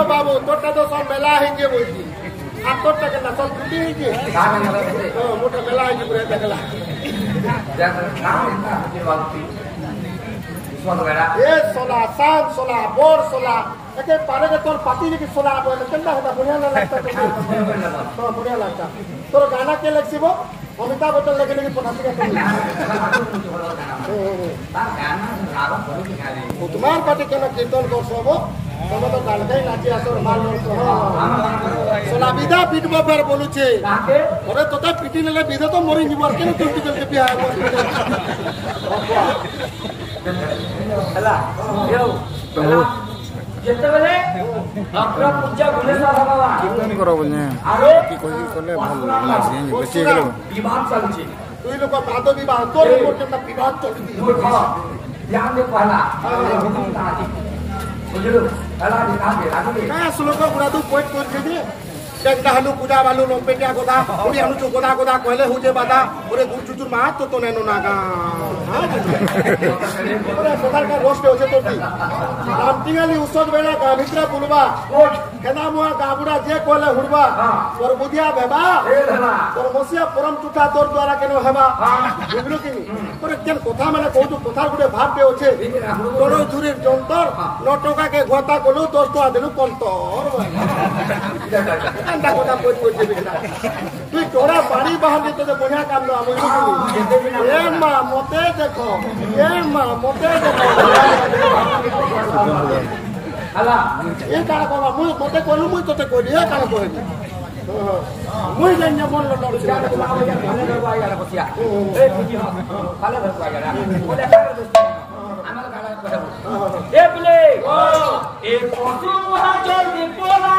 बाबू तोटा तो सब मेला है बोलती आप तोटा के ना सब टूटी है मोटा मेला है पूरा देखला ये सोला साल सोला बोर सोला एके पारे के तोर पाती के सोला बोले केंदा होता बढ़िया ना लगता तो बढ़िया लगता तोर गाना के लगसिबो अमिताभ बच्चन लेके लेके पठाती का तुम्हार पार्टी के ना कीर्तन कर सबो तब तो गालकाई नाची आसर माल सोला विदा पिटबो फेर बोलु छे अरे तोता पिटी लेले विदा तो मरि निबर के तो टिकल के बियाह हला यो जेते बेले अक्र पूजा भूले सा भगवान कीर्तन करो बोलने की कोई करले भल लागे बच्चे गेलो विवाह चलछि तुई लोग बातो विवाह तोर मोटे ना विवाह चलछि ध्यान दे पहला बुझलो हला दिखा दे लागले का श्लोक गुडा तू पोइट कर दे देखता हनु पूजा वालू नो पेटिया गोदा ओडी हनु चो गोदा गोदा कहले हुजे बादा ओरे गुर चुचुर मात तो नेनो नागा ओरे सदार का रोस्ट होचे तो ती रामतिगाली उसद बेला गामित्रा बुलवा केना मुआ गाबुडा जे कहले हुडबा तोर बुधिया बेबा तोर मसिया परम चुटा तोर द्वारा केनो हेबा बुझलो किनी ओरे केन कथा माने कहू कथा गुडे भाब पे होचे तोर जुरीर जंतर 9 टका के गोता कोलु 10 टका देलु कंतर अंडा कोटा कोई बेटा तू तोरा पानी बाहर दे तो बढ़िया काम लो हम ए मां मते देखो हला ए काला बाबा मुई मते कोलु मुई तोते कोली ए काला कोली मुई जन्य मन लो लड़ जा को आवे या घरे लो आया ला बसिया ए ठीक है काला धर आया बोले आमल काला कोटा ए बोले ए पशु वहां जल्दी बोला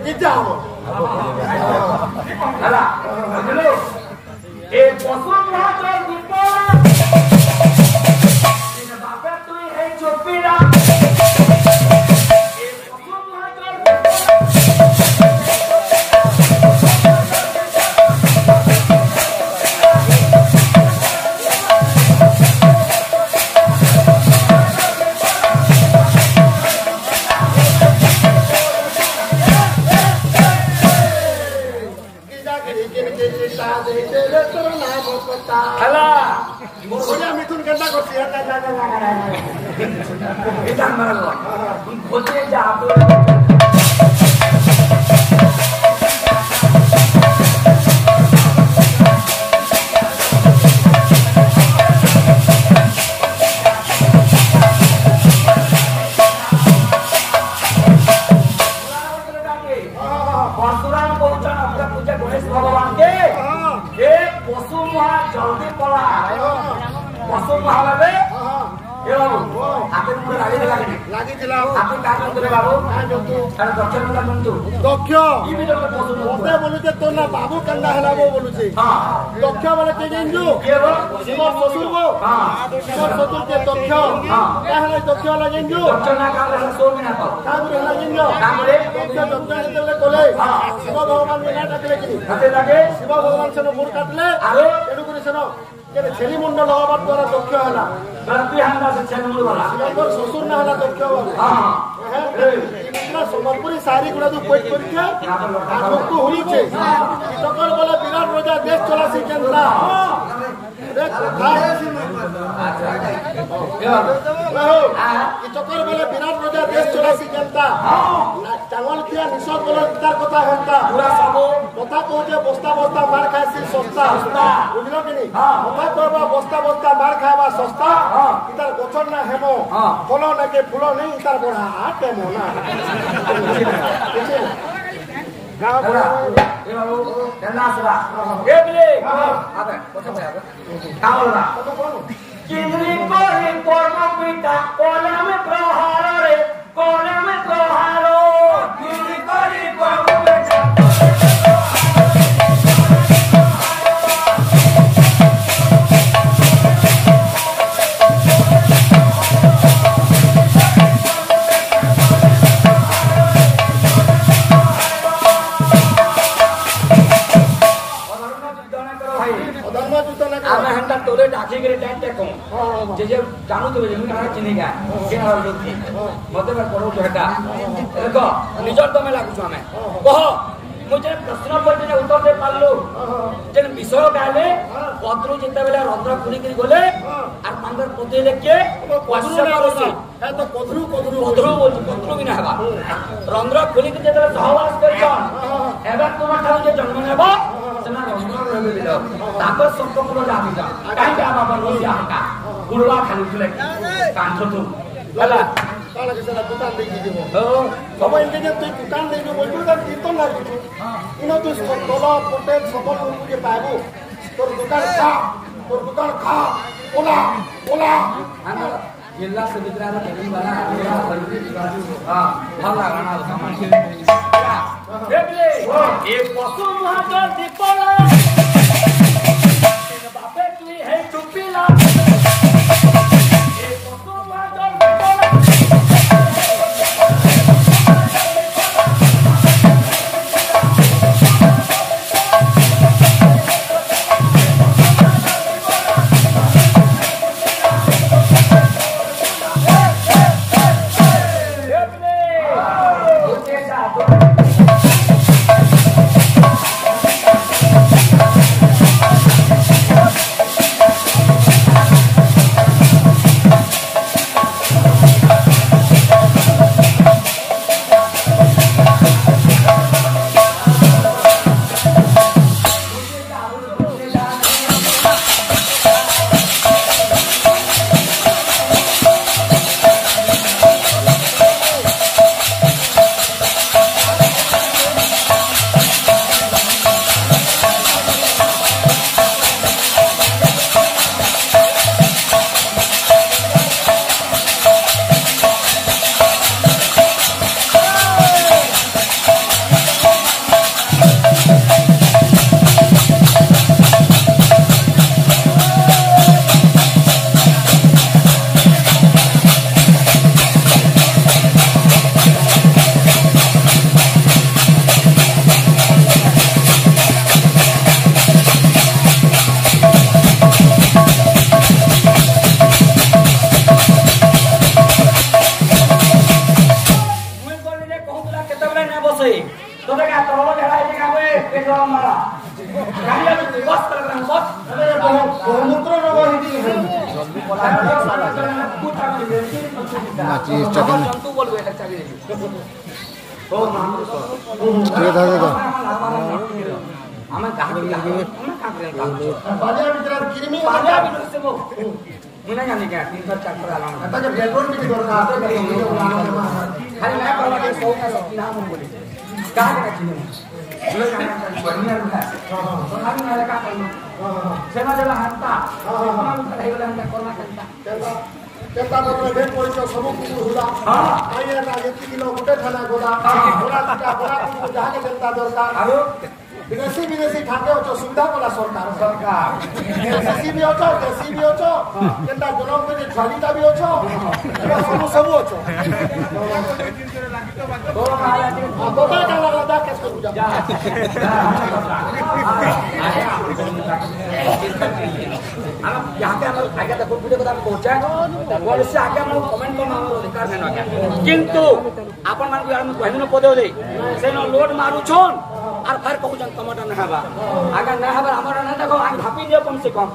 गिटाओ हला बुझलो ए पशु महाजन दीपा इन बापे तू है चोपीरा ए पशु महाजन ହେଲା মিথুন কেনটা করছি এটা মারল বলতে যা परशुराम पहुंचा अपना पूजा गणेश भगवान के ये पशु महा जल्दी पड़ा पशु महावे ए बाबू आपे मुझे लागी दिला आपे का करे बाबू अरे दक्षिण का बंधु दक्ष ई भी जब पशु मते बोलु जे तो ना बाबू कंदा हला वो बोलु छे हां दक्ष वाले के जिंजू के वो शिवर ससुर वो हां शिवर ससुर के दक्ष हां का हला दक्ष वाला जिंजू दक्षिण ना का रहा सो में ना तो का हला जिंजू का बोले दक्ष दक्ष ने कोले शिव भगवान ने ना डाकले कि हाथे लगे शिव भगवान से मुड़ काटले आरो एडु करे सनो के छेली मुंडल हवा द्वारा दक्ष हला बरती हंदा से छेन मुड़ वाला शिवर ससुर ना हला दक्ष वाला हां इतना सम्बलपुरी सारी गुड़ा तो कोई करके आगो हुई छे टकर बोले विराट राजा देश चला सी जनता देख ई टकर बोले विराट राजा देश चला सी जनता चावल किया निशा बोले तार कथा होता पूरा सबो कथा कहते बस्ता बस्ता मार खासी सस्ता बुझलो कि नहीं कथा कहबा बस्ता बस्ता मार खावा सस्ता इतार गछर ना हेमो फल ना के फूल नहीं इतार बड़ा आटे मोना गाँव बड़ा ए बाबू केना सरा ए बिले आबे कथा भाई आबे का बोलरा किंद्री कोरी कर्म पिता कोला में प्रहार रे कोला में प्रहार किंद्री कोरी कर्म पिता आमे हंटा तोरे डाकी करे टाइम को जे जे जानू तो जे मुना चिनी का के हर लोग मते पर करो बेटा देखो निजर तो में लागु छमे कह मुझे प्रश्न पड़े ने उत्तर दे पालो जे विषय गाले पत्रू जिते बेला रंध्र खुली करी गले और मंगर पते लेके क्वेश्चन करसी है तो कदरू कदरू कदरू बोल कदरू बिना हवा रंध्र खुली के जेते सहवास करछन एबा तुम ठाउ जे जन्म नेबा सेना रंध्र रहबे दिलो ताकर संपर्क जाबी जा काई का बाबा रोज आका गुड़वा खाली खुले कांठ तू हला काला के सला दुकान दे दीजिए हो सब इनके जे तू दुकान दे जो बोलबो त कीर्तन लागु छु इनो तू तोला पटेल सबल के पाबो तोर दुकान खा ओला ओला जिला से बितरा टेबल वाला हां भला गाना सामान देखले ए पशु महाजन दीपला बापे तू है चुपिला ए पशु महाजन दीपला तो देखा तो झड़ा है गाड़िया में बस कर रहा बस बहुमूत्र रोग हिंदी है नाची स्टार्टिंग जंतु बोलबे लगता है ओ ठीक है हमें कहां हम का करें बाजार भीतर किरमी पाजा भी से वो मुना जाने क्या 3 4 पर आला आता जब पेट्रोल भी दरकार है खाली मैं परवा के 100 का नाम बोले कहां का चिन्ह लोग जाना बढ़िया है सोना भी ना का करना सेवा देला हंता हम कहीं वाला हम कोरोना करता केता बदले भेट पड़ी तो सब कुछ होला हां आइए ना ये किलो गोटे थाना गोला बड़ा बड़ा जहां के जनता दरकार आरो विदेशी ठाके हो सुविधा वाला सरकार देशी भी हो देशी भी हो केता जनम के छालीटा भी हो सब हो तो माला जी तो का लगा केस को जा हम यहां पे हम आगे तक वीडियो को पहुंचा बोले से आगे हम कमेंट करना हमर अधिकार है ना किंतु अपन मान को यार हम कहनो पदे दे से न लोड मारू छोन और फिर कहू जन टमाटर न हबा अगर न हबा हमरा न देखो आ भापी दियो कम से कम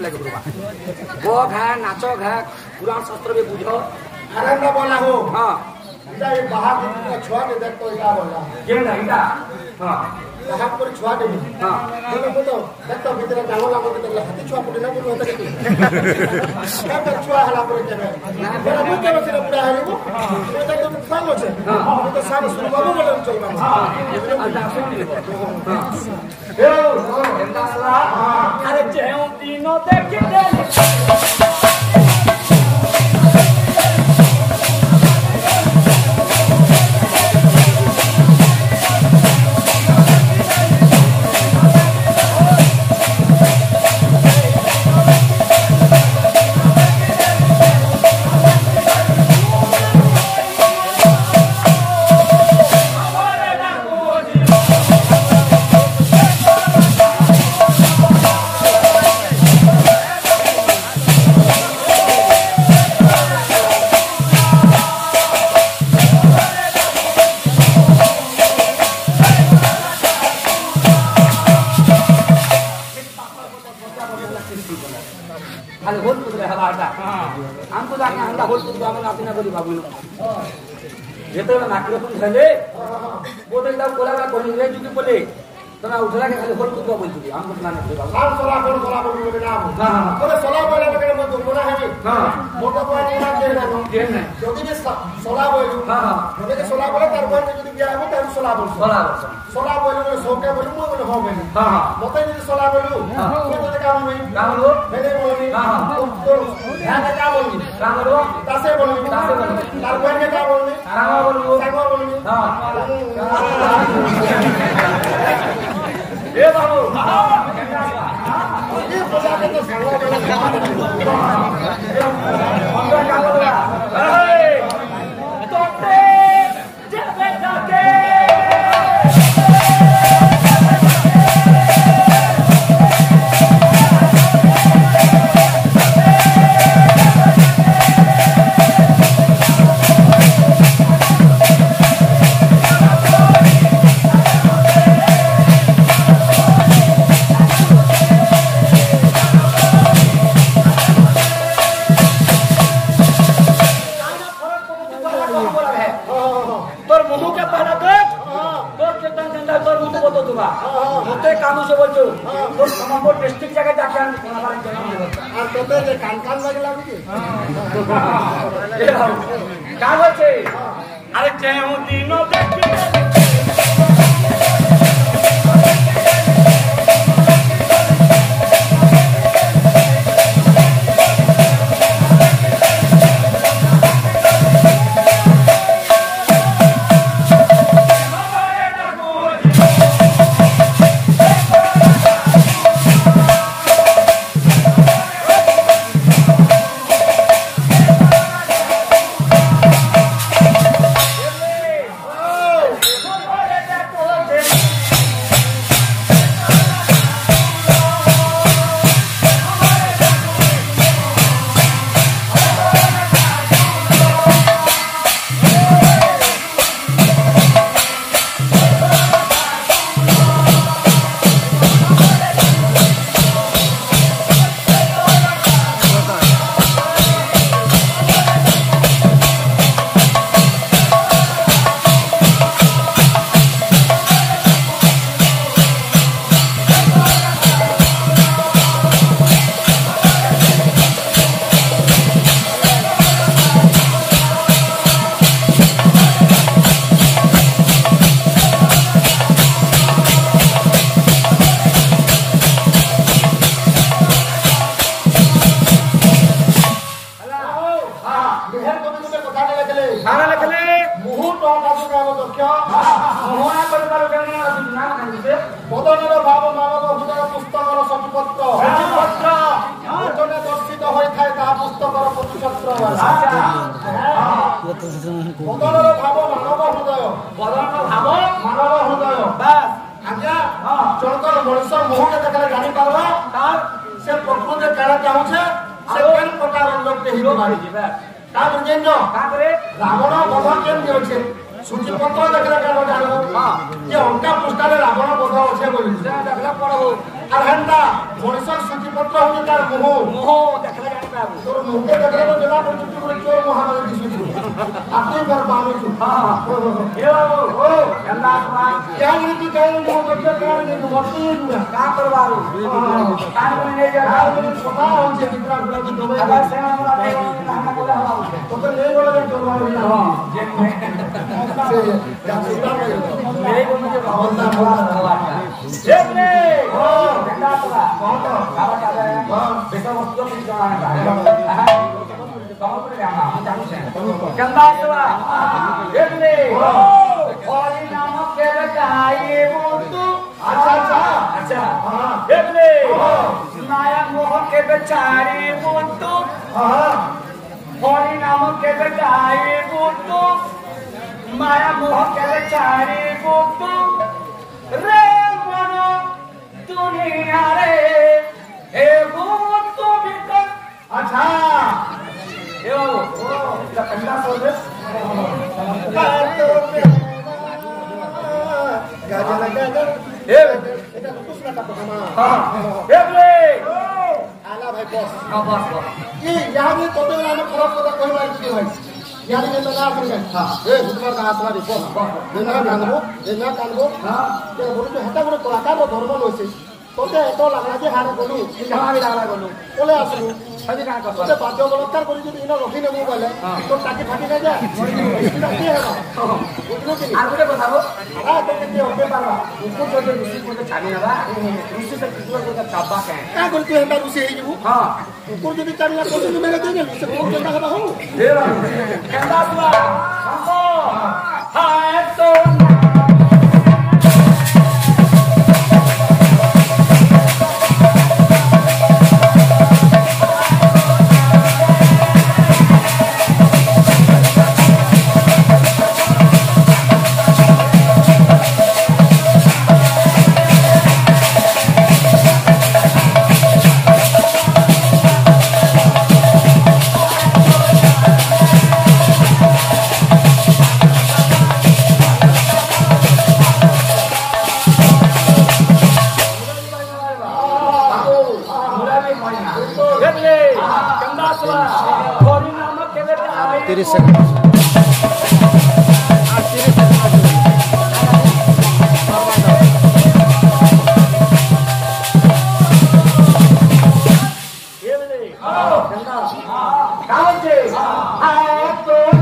वो घा नाचो घा पुराण शास्त्र में बुझो अरे ना बोला हो हां इटा ये बाहर के छुआ के देख तो इटा बोला के ना इटा हां बाहर पर छुआ दे हां बोलो बोलो देख तो भीतर डालो लागो के हाथी छुआ पड़े ना बोलो होता के क्या कर छुआ हला पर के ना बड़ा मुके में पूरा है वो तो तो सांगो छे तो सारे सुन बाबू बोले चल बा अरे जेऊ तीनों देख दे खाली होल पुतले हवा आटा हमको जाके हमरा होल पुतले हम आपिना बोली बाबू जेतेला नाकरे तुम झले बोते दा कोलाला कोनी रे जुकी बोले तना उठला के खाली होल पुतले बोलती हमको माने बाबू हां सोला बोले नाम हां तोरे सोला बोले के मत कोना है हां मोटा पानी ना दे ना जदी भी सोला बोले हां जदी के सोला बोले तार कोन जदी बिया है तार सोला बोल सोला बोले सोके बोले मो बोले हो बोले हां मते जदी सोला बोलू तो तो काम में लो मेरे बोली हां तो ध्यान से का बोली काम लो तासे बोली तार कोन के का बोली रामा बोली हां ए बाबू ये बजा के तो संग मंगा का बोला ए तोते जेबे जाके তোতে যে কান কান লাগে লাগুছি কাজ আছে আরে যেও দিন দেখি বদনের ভাব মানব হৃদয় পুস্তকর সচিপত্র বচনে দর্শিত হইথায় তাহা পুস্তকর প্রতিপত্র বদনের ভাব মানব হৃদয় মানব হৃদয় বাস আজ্ঞা জনকর মଣିষ মুহূর্তে দেখলে জানিপারবা তার সে প্রকৃতি কারা চাହୁছে সে কেন প্রকার লোকটি হিরো মারি তা বুঝেন রাবণ বধ কেমনি অছে সূচিপত্র দেখলে কেন জানবো যে অঙ্কা পৃষ্ঠারে রাবণ বধ অছে বলি দেখলে পড়বো আর হেনটা মଣିষর সূচিপত্র হচ্ছে তার মোহ দেখলে জানিপাবো তোর মুখে দেখলে তো জনা পড়ছে তুই চোর মহামারী দিছু আপনি ঘর বানুছু এ বাবু ও এন্ডা তোমা কেন নীতি কেন মোহ দেখলে কেন নীতি বর্তি না কা করবারু কান করে নে যা কান করে কথা হচ্ছে কিতরা গুলা তো দবে আবার সেনা আমরা না করে হওয়া তো তো নেই বলে করবারু না যে से या सुधा मेरे को मुझे भावना हवा देखने ओ ठंडा पड़ा कौन तो खावा खा रहे हैं बेटा वस्तु में जाना है कहां पर जाना हम जानू से गंदा पड़ा देखने और नाम के बताइए वो तो अच्छा हां देखने माया मोह के बेचारे वो तो हां और नाम के बताइए वो तो माया मोह के चारी बुकु रे मनो दुनिया रे हे भूत भीतर अच्छा ए बाबू इतना कंडा सोच गाजर गाजर ए এটা কুসনা का पकामा हां ए रे आला भाई बॉस हां बॉस ये यहां में तो नाम खराब কথা কইবার কি ভাই यानी ये लगा आपने हां ए भूतवर का आत्मा देखो देना कानबो हां ये बोले तो हटा बोले कलाकार धर्म होइसे তোতে এত লাগলা যে হারে গলু আমি লাগলা গলু বলে আসলু আজি কাজ করতে তোতে বাদ্য বলতার করি যদি ইনা রখি নেবো বলে তো টাকি ফাটি না যায় এটা কি হবে বুঝলো কি আর বলে কথাবো হ্যাঁ তো কেতে হবে পারবা উপর যদি রুসি করতে ছাড়ি না রুসি से किसी को चाबा के का बोल तू हेंदा रुसि हे जीवु हां ऊपर যদি চাবি না তো তুমি মেরে দেবে সে কোন কেন্দা হবা हो दे केंदा तुआ हमको हाय तो କେନ୍ତା କାଉଁଛେ ଆ ତୋ